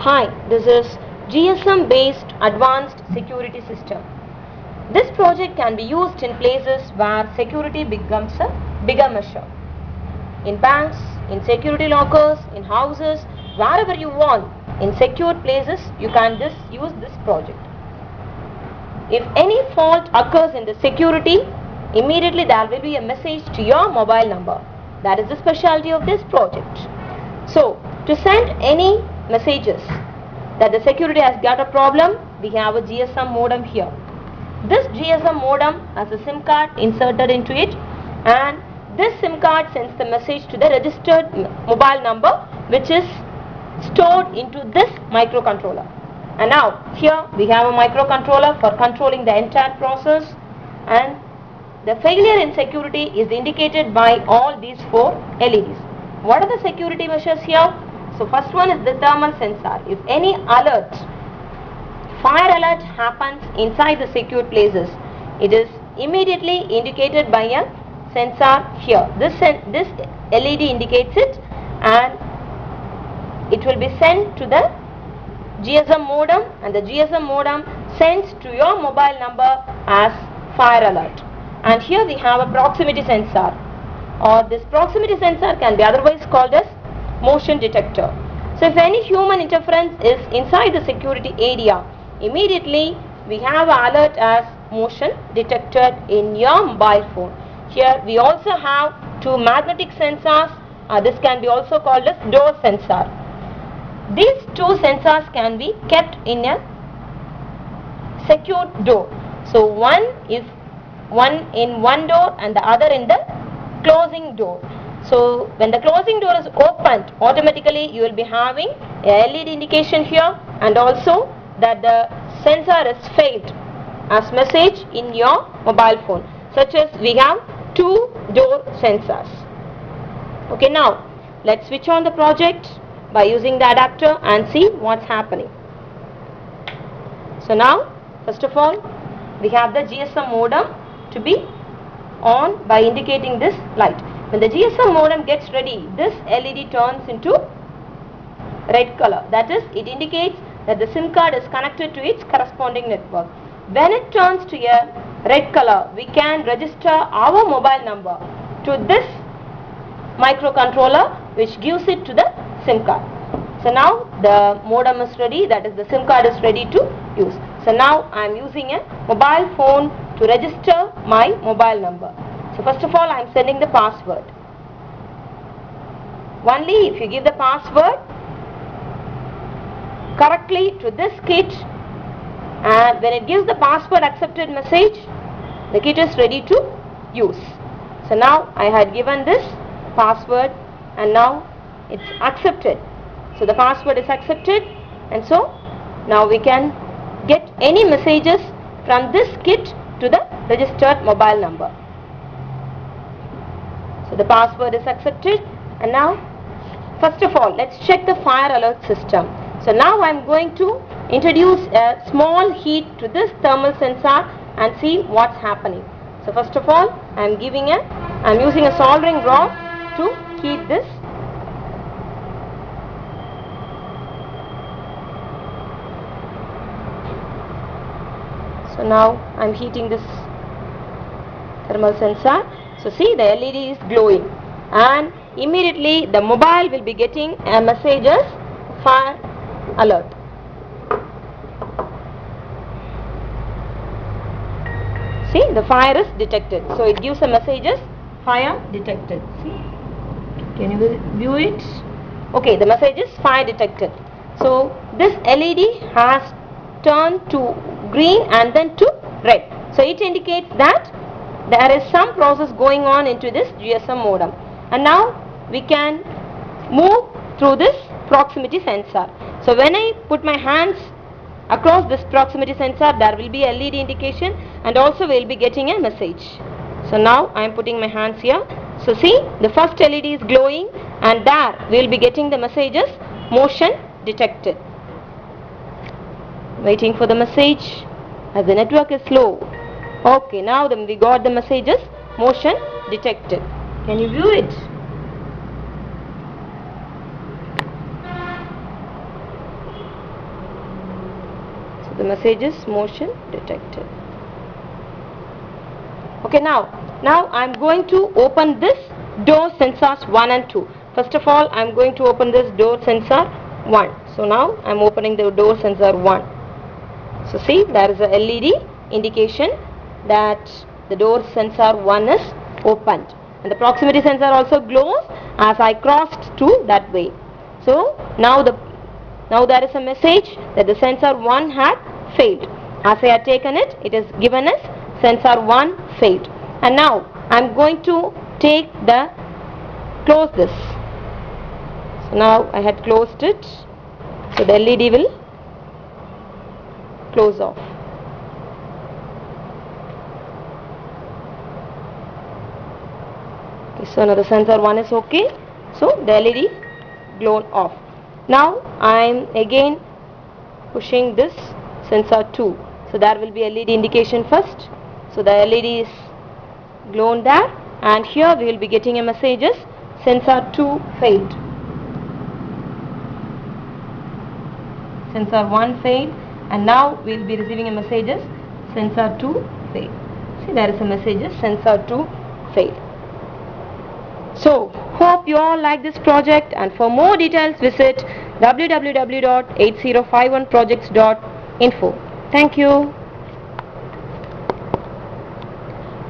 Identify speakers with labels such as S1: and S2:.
S1: Hi, this is GSM based advanced security system. This project can be used in places where security becomes a bigger measure. In banks, in security lockers, in houses, wherever you want, in secure places, you can just use this project. If any fault occurs in the security, immediately there will be a message to your mobile number. That is the specialty of this project. So, to send any messages that the security has got a problem, we have a GSM modem here. This GSM modem has a SIM card inserted into it, and this SIM card sends the message to the registered mobile number, which is stored into this microcontroller. And now here we have a microcontroller for controlling the entire process, and the failure in security is indicated by all these 4 LEDs. What are the security measures here? So first one is the thermal sensor. If any alert, fire alert happens inside the secure places, it is immediately indicated by a sensor here. This LED indicates it, and it will be sent to the GSM modem, and the GSM modem sends to your mobile number as fire alert. And here we have a proximity sensor, or this proximity sensor can be otherwise called as motion detector. So if any human interference is inside the security area, immediately we have an alert as motion detected in your mobile phone. Here we also have 2 magnetic sensors. This can be also called as door sensor. These 2 sensors can be kept in a secured door. So one is one in one door and the other in the closing door. So when the closing door is opened, automatically you will be having a LED indication here, and also that the sensor is failed as message in your mobile phone, such as we have 2 door sensors. Okay, now let's switch on the project by using the adapter and see what's happening. So now first of all we have the GSM modem to be on by indicating this light. When the GSM modem gets ready, this LED turns into red color. That is, it indicates that the SIM card is connected to its corresponding network. When it turns to a red color, we can register our mobile number to this microcontroller, which gives it to the SIM card. So now the modem is ready, that is the SIM card is ready to use. So now I am using a mobile phone to register my mobile number. So first of all I am sending the password. Only if you give the password correctly to this kit, and when it gives the password accepted message, the kit is ready to use. So now I had given this password and now it's accepted. So the password is accepted, and so now we can get any messages from this kit to the registered mobile number. So the password is accepted, and now first of all let's check the fire alert system. So now I am going to introduce a small heat to this thermal sensor and see what's happening. So first of all I am using a soldering rod to heat this. So now I am heating this thermal sensor. So see, the LED is glowing, and immediately the mobile will be getting a message as fire alert. See, the fire is detected. So it gives a message as fire detected. See, can you view it? Okay, the message is fire detected. So this LED has turned to green and then to red. So it indicates that there is some process going on into this GSM modem. And now we can move through this proximity sensor. So when I put my hands across this proximity sensor, there will be a LED indication, and also we will be getting a message. So now I am putting my hands here. So see, the first LED is glowing, and there we will be getting the messages motion detected. Waiting for the message as the network is slow. Okay, now then we got the messages motion detected. Can you view it? The message is motion detected. Okay, now I'm going to open this door sensors 1 and 2. First of all, I'm going to open this door sensor 1. So now I'm opening the door sensor 1. So see, there is a LED indication that the door sensor 1 is opened, and the proximity sensor also glows as I crossed to that way. So now there is a message that the sensor 1 had failed. As I had taken it, it is given as sensor 1 failed. And now I am going to close this. So now I had closed it, so the LED will close off. Okay, so now the sensor 1 is okay, so the LED glown off. Now I am again pushing this sensor 2, so there will be LED indication first. So the LED is glown there, and here we will be getting a message as sensor 2 failed. Sensor 1 failed, and now we will be receiving a message as sensor 2 failed. See, there is a message as sensor 2 failed. So hope you all like this project, and for more details visit www.8051projects.info. Thank you.